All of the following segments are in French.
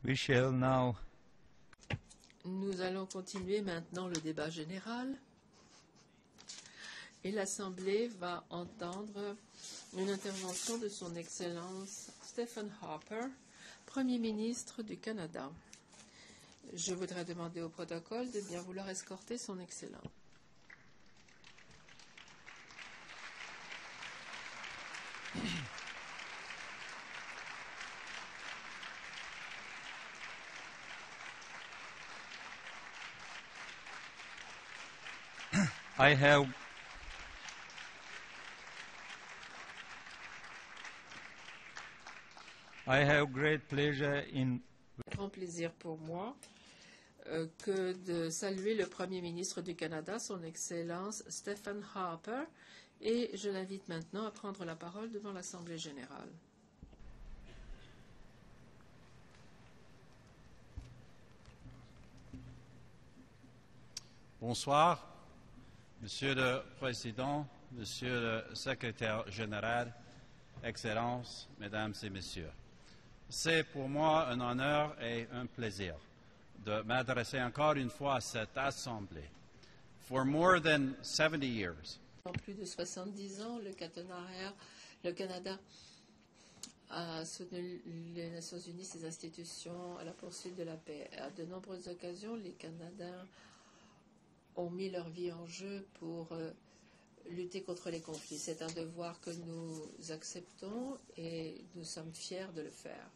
We shall now. Nous allons continuer maintenant le débat général. Et l'Assemblée va entendre une intervention de son Excellence Stephen Harper, Premier ministre du Canada. Je voudrais demander au protocole de bien vouloir escorter son Excellence. I have great pleasure in Grand plaisir pour moi que de saluer le Premier ministre du Canada, son Excellence Stephen Harper, et je l'invite maintenant à prendre la parole devant l'Assemblée générale. Bonsoir, Monsieur le Président, Monsieur le Secrétaire général, Excellences, Mesdames et Messieurs. C'est pour moi un honneur et un plaisir de m'adresser encore une fois à cette Assemblée. For more than 70 years, En plus de 70 ans, le Canada a soutenu les Nations Unies, ses institutions, à la poursuite de la paix. À de nombreuses occasions, les Canadiens ont mis leur vie en jeu pour lutter contre les conflits. C'est un devoir que nous acceptons et nous sommes fiers de le faire.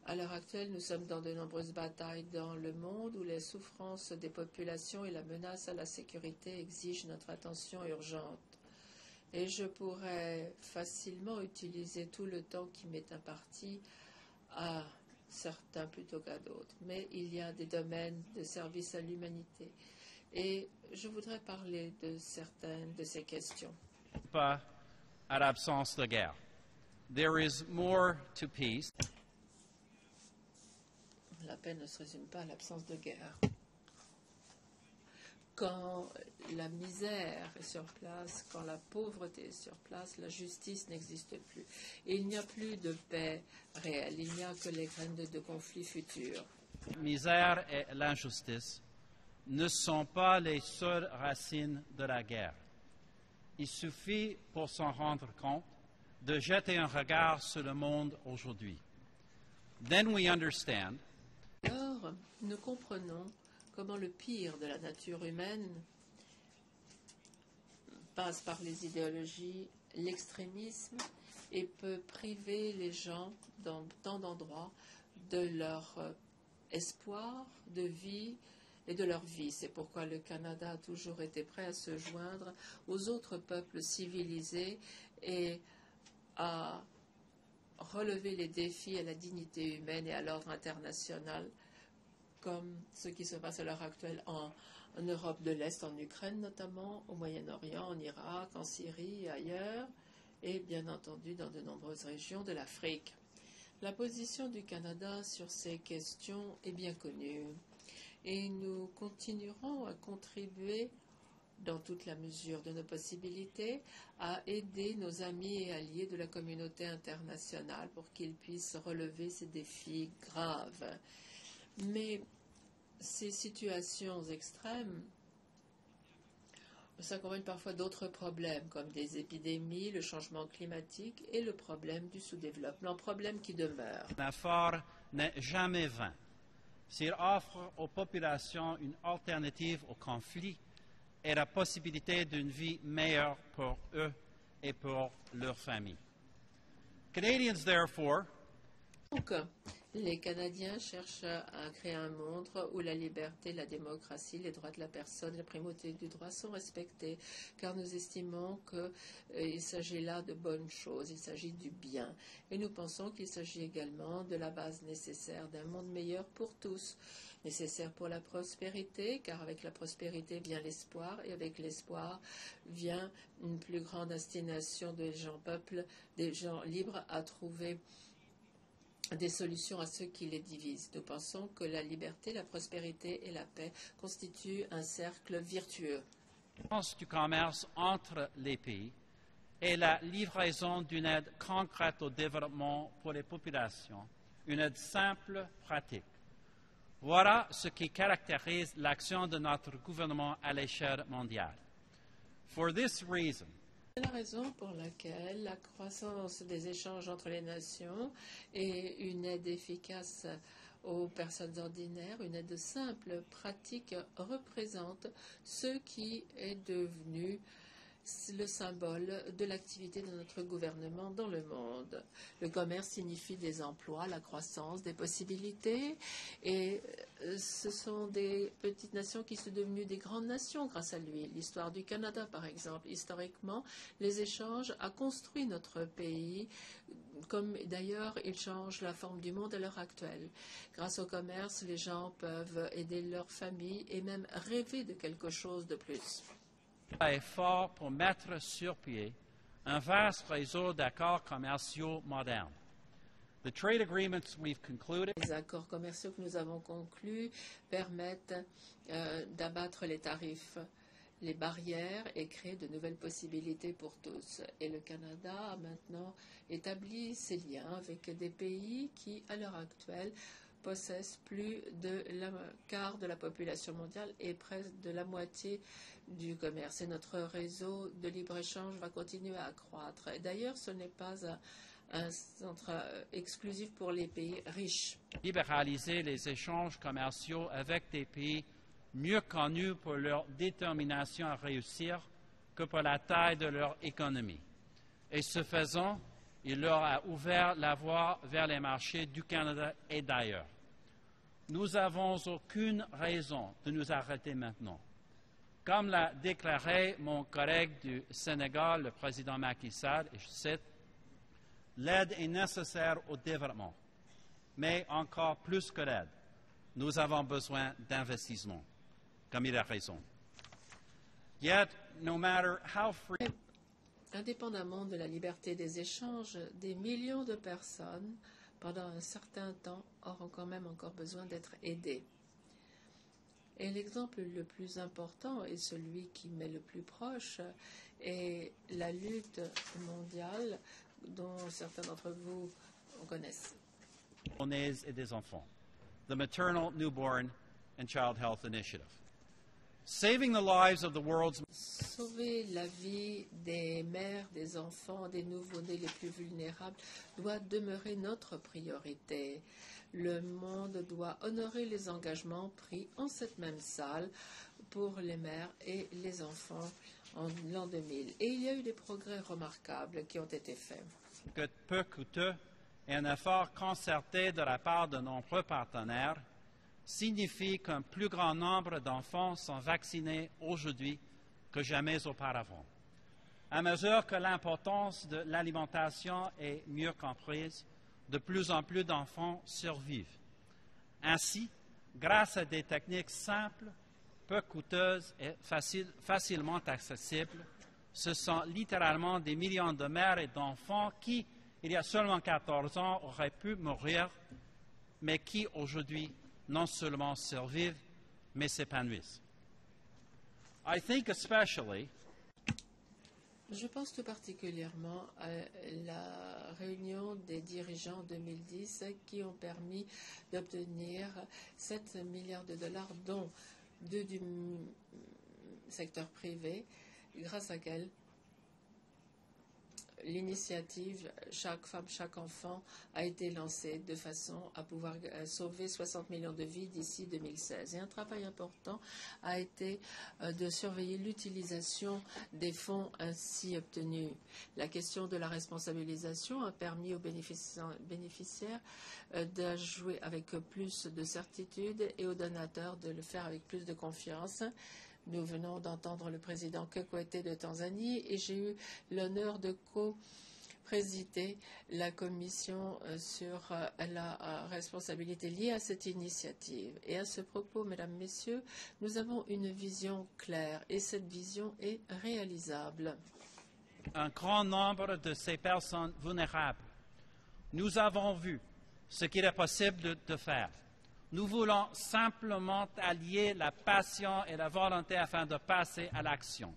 À l'heure actuelle, nous sommes dans de nombreuses batailles dans le monde où les souffrances des populations et la menace à la sécurité exigent notre attention urgente. Et je pourrais facilement utiliser tout le temps qui m'est imparti à certains plutôt qu'à d'autres. Mais il y a des domaines de service à l'humanité. Et je voudrais parler de certaines de ces questions. pas à l'absence de guerre. There is more to peace. La paix ne se résume pas à l'absence de guerre. Quand la misère est sur place, quand la pauvreté est sur place, la justice n'existe plus. Et il n'y a plus de paix réelle, il n'y a que les graines de conflits futurs. La misère et l'injustice ne sont pas les seules racines de la guerre. Il suffit, pour s'en rendre compte, de jeter un regard sur le monde aujourd'hui. Then we understand Alors, nous comprenons comment le pire de la nature humaine passe par les idéologies, l'extrémisme et peut priver les gens dans tant d'endroits de leur espoir de vie et de leur vie. C'est pourquoi le Canada a toujours été prêt à se joindre aux autres peuples civilisés et à relever les défis à la dignité humaine et à l'ordre international, comme ce qui se passe à l'heure actuelle en Europe de l'Est, en Ukraine notamment, au Moyen-Orient, en Irak, en Syrie et ailleurs, et bien entendu dans de nombreuses régions de l'Afrique. La position du Canada sur ces questions est bien connue et nous continuerons à contribuer dans toute la mesure de nos possibilités, à aider nos amis et alliés de la communauté internationale pour qu'ils puissent relever ces défis graves. Mais ces situations extrêmes s'accompagnent parfois d'autres problèmes, comme des épidémies, le changement climatique et le problème du sous-développement, problème qui demeure. Un effort n'est jamais vain. S'il offre aux populations une alternative au conflit et la possibilité d'une vie meilleure pour eux et pour leurs familles. Canadians, therefore, Donc, les Canadiens cherchent à créer un monde où la liberté, la démocratie, les droits de la personne, la primauté du droit sont respectés, car nous estimons qu'il s'agit là de bonnes choses, il s'agit du bien. Et nous pensons qu'il s'agit également de la base nécessaire d'un monde meilleur pour tous, nécessaire pour la prospérité, car avec la prospérité vient l'espoir, et avec l'espoir vient une plus grande destination des gens peuples, des gens libres à trouver des solutions à ceux qui les divisent. Nous pensons que la liberté, la prospérité et la paix constituent un cercle vertueux. du commerce entre les pays et la livraison d'une aide concrète au développement pour les populations une aide simple, pratique. Voilà ce qui caractérise l'action de notre gouvernement à l'échelle mondiale. For this reason, c'est la raison pour laquelle la croissance des échanges entre les nations et une aide efficace aux personnes ordinaires, une aide simple, pratique, représente ce qui est devenu le symbole de l'activité de notre gouvernement dans le monde. Le commerce signifie des emplois, la croissance, des possibilités, et ce sont des petites nations qui sont devenues des grandes nations grâce à lui. L'histoire du Canada, par exemple, historiquement, les échanges a construit notre pays, comme d'ailleurs il change la forme du monde à l'heure actuelle. Grâce au commerce, les gens peuvent aider leur famille et même rêver de quelque chose de plus. Est fort pour mettre sur pied un vaste réseau d'accords commerciaux modernes. The trade agreements we've concluded Les accords commerciaux que nous avons conclus permettent d'abattre les tarifs, les barrières et créer de nouvelles possibilités pour tous. Et le Canada a maintenant établi ses liens avec des pays qui, à l'heure actuelle, possèdent plus de la quart de la population mondiale et presque de la moitié du commerce. Et notre réseau de libre-échange va continuer à accroître. Et d'ailleurs, ce n'est pas un centre exclusif pour les pays riches. Libéraliser les échanges commerciaux avec des pays mieux connus pour leur détermination à réussir que pour la taille de leur économie. Et ce faisant, il leur a ouvert la voie vers les marchés du Canada et d'ailleurs. Nous n'avons aucune raison de nous arrêter maintenant. Comme l'a déclaré mon collègue du Sénégal, le président Macky Sall, et je cite, « L'aide est nécessaire au développement, mais encore plus que l'aide, nous avons besoin d'investissement. » Comme il a raison. Yet, no matter how free... Indépendamment de la liberté des échanges, des millions de personnes, pendant un certain temps, auront quand même encore besoin d'être aidées. Et l'exemple le plus important et celui qui m'est le plus proche est la lutte mondiale dont certains d'entre vous connaissent. Et des enfants, the Maternal, Newborn and Child Health Initiative. Saving the lives of the world's... Sauver la vie des mères, des enfants, des nouveau-nés les plus vulnérables doit demeurer notre priorité. Le monde doit honorer les engagements pris en cette même salle pour les mères et les enfants en l'an 2000. Et il y a eu des progrès remarquables qui ont été faits. Peu coûteux et un effort concerté de la part de nombreux partenaires signifie qu'un plus grand nombre d'enfants sont vaccinés aujourd'hui que jamais auparavant. À mesure que l'importance de l'alimentation est mieux comprise, de plus en plus d'enfants survivent. Ainsi, grâce à des techniques simples, peu coûteuses et facilement accessibles, ce sont littéralement des millions de mères et d'enfants qui, il y a seulement 14 ans, auraient pu mourir, mais qui aujourd'hui non seulement survivent, mais s'épanouissent. I think especially Je pense tout particulièrement à la réunion des dirigeants 2010 qui ont permis d'obtenir 7 milliards de dollars, dont 2 du secteur privé, grâce à laquelle l'initiative Chaque femme, chaque enfant a été lancée de façon à pouvoir sauver 60 millions de vies d'ici 2016. Et un travail important a été de surveiller l'utilisation des fonds ainsi obtenus. La question de la responsabilisation a permis aux bénéficiaires de jouer avec plus de certitude et aux donateurs de le faire avec plus de confiance. Nous venons d'entendre le président Kikwete de Tanzanie et j'ai eu l'honneur de co-présider la commission sur la responsabilité liée à cette initiative. Et à ce propos, mesdames, messieurs, nous avons une vision claire et cette vision est réalisable. Un grand nombre de ces personnes vulnérables. Nous avons vu ce qu'il est possible de faire. Nous voulons simplement allier la passion et la volonté afin de passer à l'action.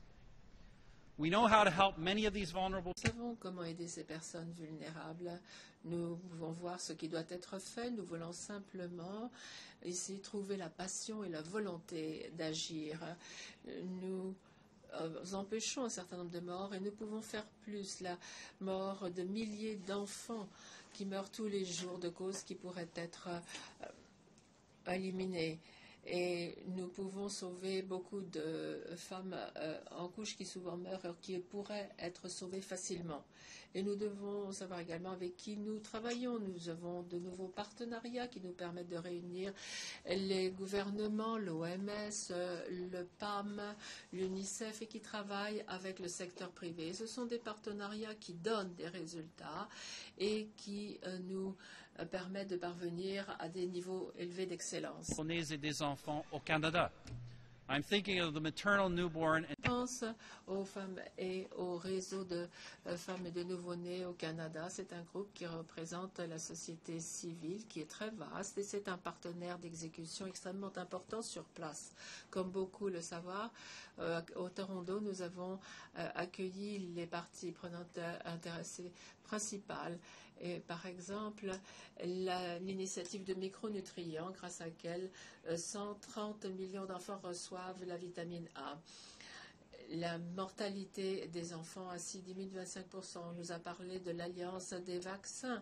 We know how to help many of these vulnerable. Nous savons comment aider ces personnes vulnérables. Nous pouvons voir ce qui doit être fait. Nous voulons simplement essayer de trouver la passion et la volonté d'agir. Nous empêchons un certain nombre de morts et nous pouvons faire plus. La mort de milliers d'enfants qui meurent tous les jours de causes qui pourraient être éliminées. Et nous pouvons sauver beaucoup de femmes en couche qui souvent meurent et qui pourraient être sauvées facilement. Et nous devons savoir également avec qui nous travaillons. Nous avons de nouveaux partenariats qui nous permettent de réunir les gouvernements, l'OMS, le PAM, l'UNICEF et qui travaillent avec le secteur privé. Ce sont des partenariats qui donnent des résultats et qui nous permettent de parvenir à des niveaux élevés d'excellence. Et des enfants au Canada. I'm thinking of the maternal newborn. Je pense aux femmes et au réseau de femmes et de nouveau-nés au Canada. C'est un groupe qui représente la société civile qui est très vaste et c'est un partenaire d'exécution extrêmement important sur place. Comme beaucoup le savent, au Toronto, nous avons accueilli les parties prenantes intéressées principales. Et par exemple, l'initiative de micronutriments, grâce à laquelle 130 millions d'enfants reçoivent la vitamine A. La mortalité des enfants a ainsi diminué de 25%. On nous a parlé de l'alliance des vaccins.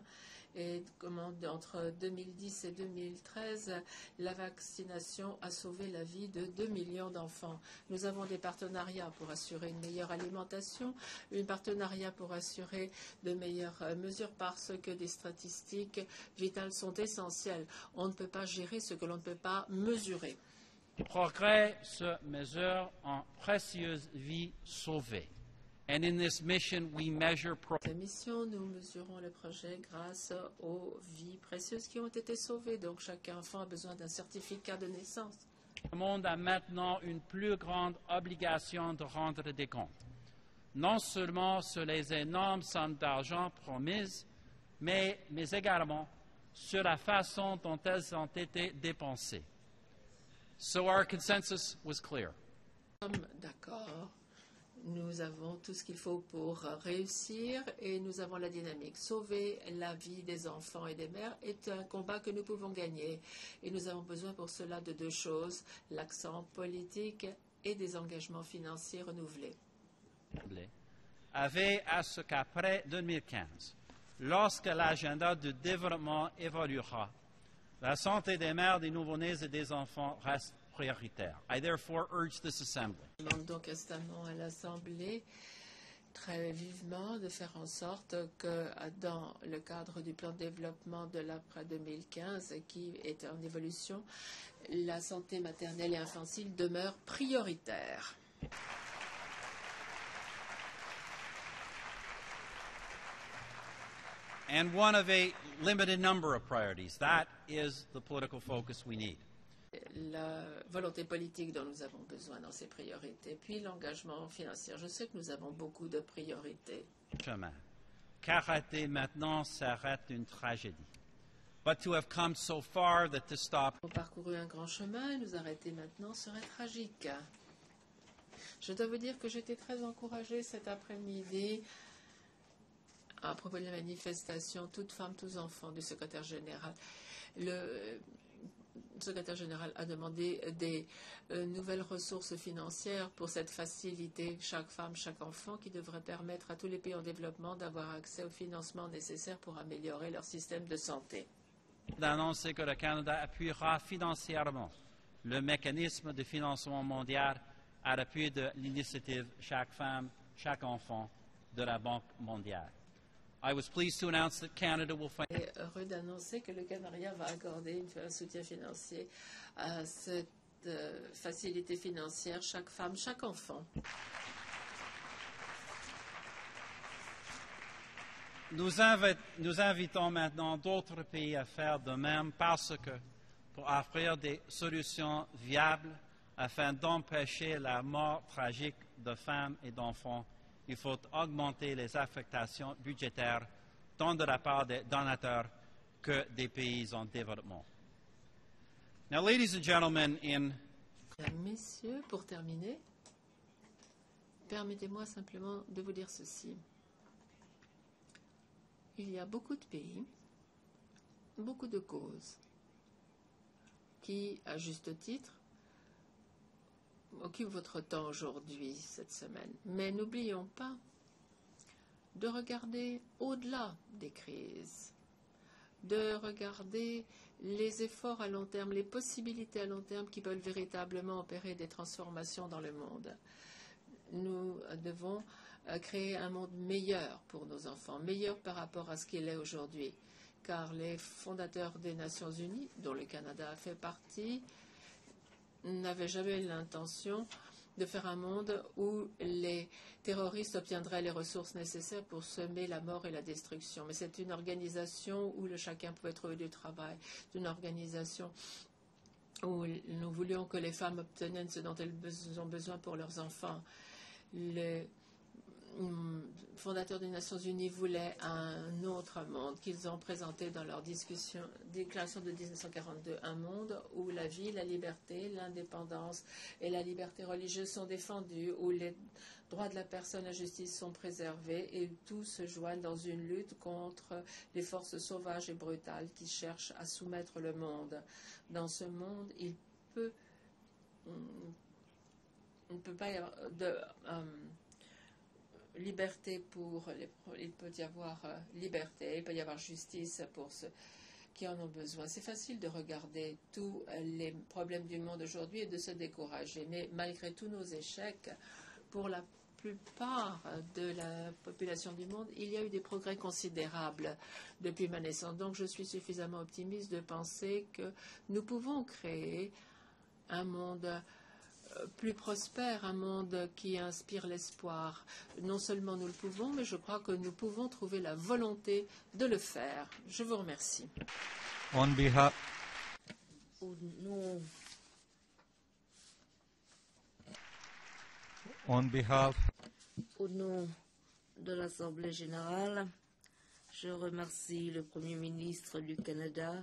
Et comment, entre 2010 et 2013, la vaccination a sauvé la vie de 2 millions d'enfants. Nous avons des partenariats pour assurer une meilleure alimentation, un partenariat pour assurer de meilleures mesures parce que des statistiques vitales sont essentielles. On ne peut pas gérer ce que l'on ne peut pas mesurer. Le progrès se mesure en précieuses vies sauvées. And in this mission, we measure Cette mission, nous mesurons le projet grâce aux vies précieuses qui ont été sauvées. Donc, chaque enfant a besoin d'un certificat de naissance. Le monde a maintenant une plus grande obligation de rendre des comptes, non seulement sur les énormes sommes d'argent promises, mais également sur la façon dont elles ont été dépensées. So our consensus was clear. Nous sommes d'accord. Nous avons tout ce qu'il faut pour réussir et nous avons la dynamique. Sauver la vie des enfants et des mères est un combat que nous pouvons gagner. Et nous avons besoin pour cela de deux choses, l'accent politique et des engagements financiers renouvelés. Avait à ce qu'après 2015, lorsque l'agenda de développement évoluera, la santé des mères, des nouveau-nés et des enfants reste prioritaire. I therefore urge this assembly. Je demande donc instamment à l'Assemblée très vivement de faire en sorte que dans le cadre du plan de développement de l'après 2015 qui est en évolution, la santé maternelle et infantile demeure prioritaire. And one of a limited number of priorities. That is the political focus we need. La volonté politique dont nous avons besoin dans ces priorités, puis l'engagement financier. Je sais que nous avons beaucoup de priorités. Chemin. Qu'arrêter maintenant s'arrête une tragédie. But to have come so far that to stop. Nous avons parcouru un grand chemin et nous arrêter maintenant serait tragique. Je dois vous dire que j'étais très encouragée cet après-midi à propos de la manifestation Toutes femmes, tous enfants du secrétaire général. Le secrétaire général a demandé des nouvelles ressources financières pour cette facilité chaque femme, chaque enfant qui devrait permettre à tous les pays en développement d'avoir accès au financement nécessaire pour améliorer leur système de santé. D'annoncer que le Canada appuiera financièrement le mécanisme de financement mondial à l'appui de l'initiative Chaque femme, chaque enfant de la Banque mondiale. I was pleased to announce that Canada will find. Et heureux d'annoncer que le Canada va accorder un soutien financier à cette facilité financière, chaque femme, chaque enfant. Nous invitons maintenant d'autres pays à faire de même parce que pour offrir des solutions viables afin d'empêcher la mort tragique de femmes et d'enfants, il faut augmenter les affectations budgétaires tant de la part des donateurs que des pays en développement. Now, ladies and gentlemen, Messieurs, pour terminer, Permettez-moi simplement de vous dire ceci. Il y a beaucoup de pays, beaucoup de causes qui, à juste titre, occupent votre temps aujourd'hui, cette semaine. Mais n'oublions pas de regarder au-delà des crises, de regarder les efforts à long terme, les possibilités à long terme qui peuvent véritablement opérer des transformations dans le monde. Nous devons créer un monde meilleur pour nos enfants, meilleur par rapport à ce qu'il est aujourd'hui, car les fondateurs des Nations Unies, dont le Canada a fait partie, n'avaient jamais l'intention de faire un monde où les terroristes obtiendraient les ressources nécessaires pour semer la mort et la destruction. Mais c'est une organisation où chacun pouvait trouver du travail, une organisation où nous voulions que les femmes obtiennent ce dont elles ont besoin pour leurs enfants. Les fondateurs des Nations Unies voulaient un autre monde qu'ils ont présenté dans leur déclaration de 1942, un monde où la vie, la liberté, l'indépendance et la liberté religieuse sont défendus, où les droits de la personne, la justice sont préservés et tous se joignent dans une lutte contre les forces sauvages et brutales qui cherchent à soumettre le monde. Dans ce monde, il ne peut pas y avoir de liberté il peut y avoir liberté, il peut y avoir justice pour ceux qui en ont besoin. C'est facile de regarder tous les problèmes du monde aujourd'hui et de se décourager, mais malgré tous nos échecs, pour la plupart de la population du monde, il y a eu des progrès considérables depuis ma naissance. Donc je suis suffisamment optimiste de penser que nous pouvons créer un monde plus prospère, un monde qui inspire l'espoir. Non seulement nous le pouvons, mais je crois que nous pouvons trouver la volonté de le faire. Je vous remercie. On behalf Au nom de l'Assemblée générale, je remercie le Premier ministre du Canada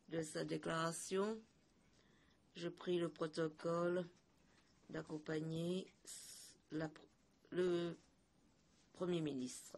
de sa déclaration. Je prie le protocole d'accompagner le Premier ministre.